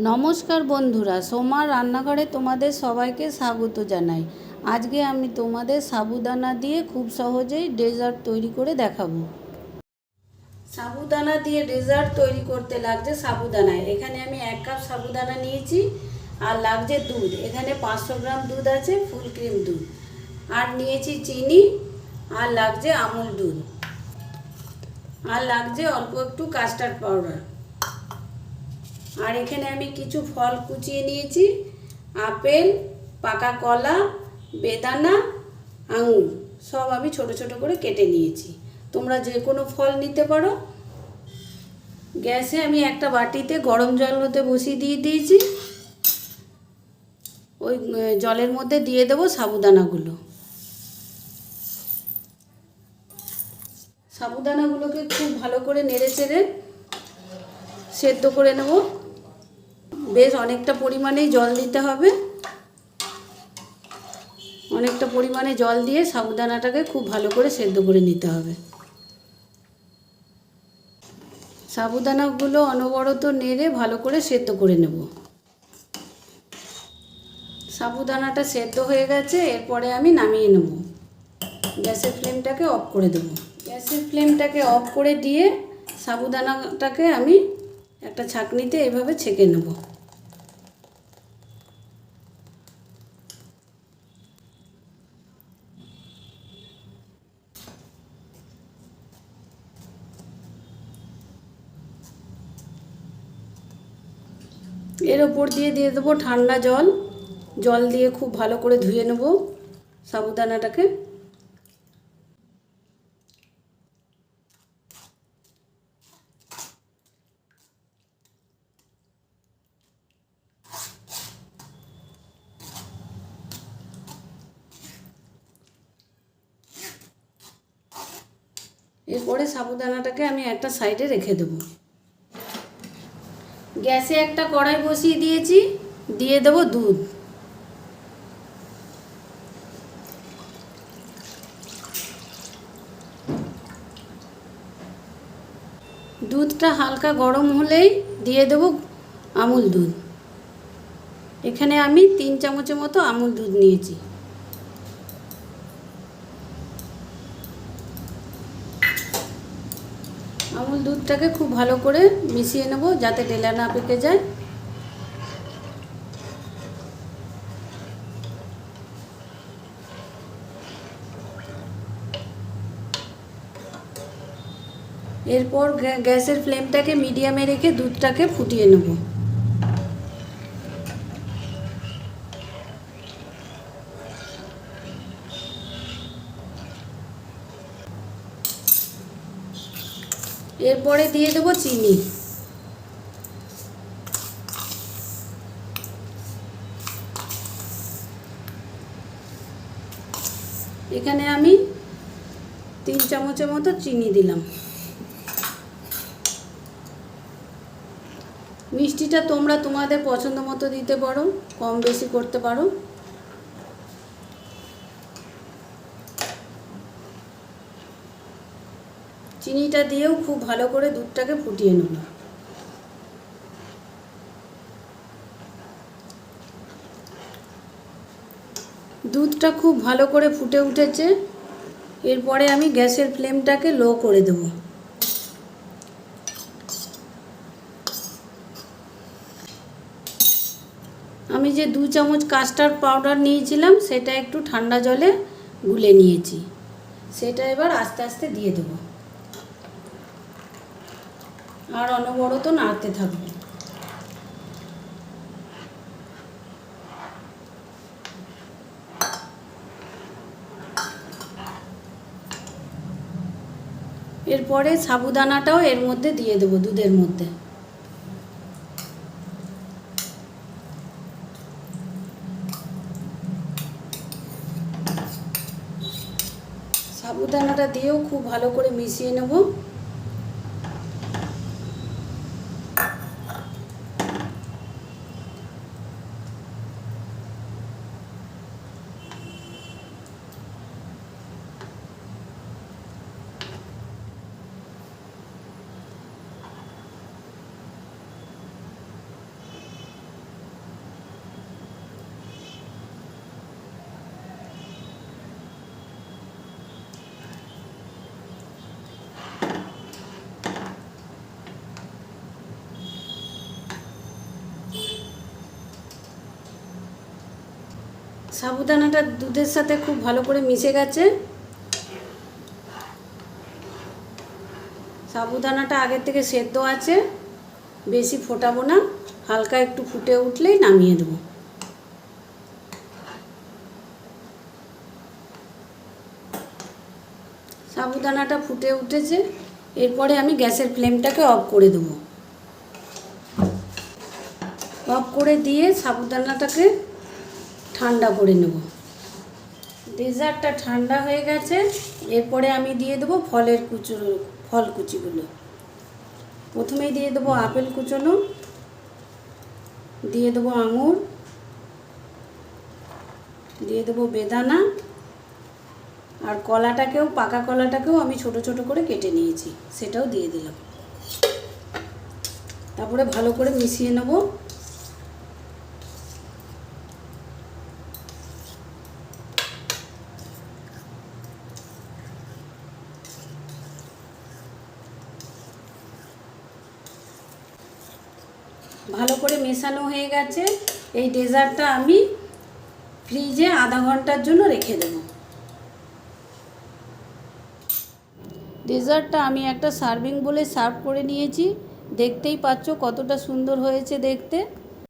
নমস্কার বন্ধুরা, সোমার রান্নাঘরে তোমাদের সবাইকে স্বাগত জানাই। আজকে আমি তোমাদের সাবুদানা দিয়ে খুব সহজেই ডেজার্ট তৈরি করে দেখাবো। সাবুদানা দিয়ে ডেজার্ট তৈরি করতে লাগছে সাবুদানায়। এখানে আমি 1 কাপ সাবুদানা নিয়েছি, আর লাগছে দুধ। এখানে 500 গ্রাম দুধ আছে, ফুল ক্রিম দুধ। আর নিয়েছি চিনি, আর লাগছে আমুল দুধ, আর লাগছে অল্প একটু কাস্টার্ড পাউডার। আর এখানে আমি কিছু ফল কুচিয়ে নিয়েছি, আপেল, পাকা কলা, বেদানা, আঙুর সব আমি ছোট ছোট করে কেটে নিয়েছি। তোমরা যে কোনো ফল নিতে পারো। গ্যাসে আমি একটা বাটিতে গরম জল হতে বসিয়ে দিয়েছি। ওই জলের মধ্যে দিয়ে দেবো সাবুদানাগুলো। সাবুদানাগুলোকে খুব ভালো করে নেড়ে চেড়ে সেদ্ধ করে নেব। বেশ অনেকটা পরিমাণেই জল দিতে হবে। অনেকটা পরিমাণে জল দিয়ে সাবুদানাটাকে খুব ভালো করে সেদ্ধ করে নিতে হবে। সাবুদানাগুলো অনবরত নেড়ে ভালো করে সেদ্ধ করে নেব। সাবুদানাটা সেদ্ধ হয়ে গেছে, এরপরে আমি নামিয়ে নেব। গ্যাসের ফ্লেমটাকে অফ করে দেব। গ্যাসের ফ্লেমটাকে অফ করে দিয়ে সাবুদানাটাকে আমি একটা ছাঁকনিতে এভাবে ছেঁকে নেব। এর ওপর দিয়ে দেবো ঠান্ডা জল। জল দিয়ে খুব ভালো করে ধুয়ে নেব সাবুদানাটাকে। এরপরে সাবুদানাটাকে আমি একটা সাইডে রেখে দেবো। গ্যাসে একটা কড়াই বসিয়ে দিয়েছি, দিয়ে দেবো দুধ। দুধটা হালকা গরম হলেই দিয়ে দেবো আমুল দুধ। এখানে আমি 3 চামচের মতো আমুল দুধ নিয়েছি। আমুল দুধটাকে খুব ভালো করে মিশিয়ে নেব যাতে ঢেলা না পেকে যায়। এরপর গ্যাসের ফ্লেমটাকে মিডিয়ামে রেখে দুধটাকে ফুটিয়ে নেব। এরপরে দিয়ে দেবো চিনি। এখানে আমি 3 চামচের মতো চিনি দিলাম। মিষ্টিটা তোমরা তোমাদের পছন্দ মতো দিতে পারো, কম বেশি করতে পারো। চিনিটা দিয়েও খুব ভালো করে দুধটাকে ফুটিয়ে নেব। দুধটা খুব ভালো করে ফুটে উঠেছে। এরপরে আমি গ্যাসের ফ্লেমটাকে লো করে দেব। আমি যে 2 চামচ কাস্টার্ড পাউডার নিয়েছিলাম সেটা একটু ঠান্ডা জলে গুলে নিয়েছি। সেটা এবার আস্তে আস্তে দিয়ে দেব, আর অনবরত নাড়তে থাকবো। এরপরে সাবুদানাটাও এর মধ্যে দিয়ে দেবো, দুধের মধ্যে। সাবুদানাটা দিয়েও খুব ভালো করে মিশিয়ে নেব। সাবুদানাটা দুধের সাথে খুব ভালো করে মিশে গেছে। সাবুদানাটা আগের থেকে সেদ্ধ আছে, বেশি ফোটাবো না, হালকা একটু ফুটে উঠলেই নামিয়ে দেবো। সাবুদানাটা ফুটে উঠেছে, এরপরে আমি গ্যাসের ফ্লেমটাকে অফ করে দেবো। অফ করে দিয়ে সাবুদানাটাকে ঠান্ডা করে নেব। ডেজার্টটা ঠান্ডা হয়ে গেছে, এরপরে আমি দিয়ে দেবো ফল কুচিগুলো। প্রথমেই দিয়ে দেবো আপেল কুচোনো, দিয়ে দেবো আঙুর, দিয়ে দেবো বেদানা, আর কলাটাকেও, পাকা কলাটাকেও আমি ছোট ছোট করে কেটে নিয়েছি, সেটাও দিয়ে দিলাম। তারপরে ভালো করে মিশিয়ে নেব। ভালো করে মেশানো হয়ে গেছে। এই ডেজার্টটা আমি ফ্রিজে আধা ঘন্টার জন্য রেখে দেব। ডেজার্টটা আমি একটা সার্ভিং বলে সার্ভ করে নিয়েছি। দেখতেই পাচ্ছ কতটা সুন্দর হয়েছে দেখতে।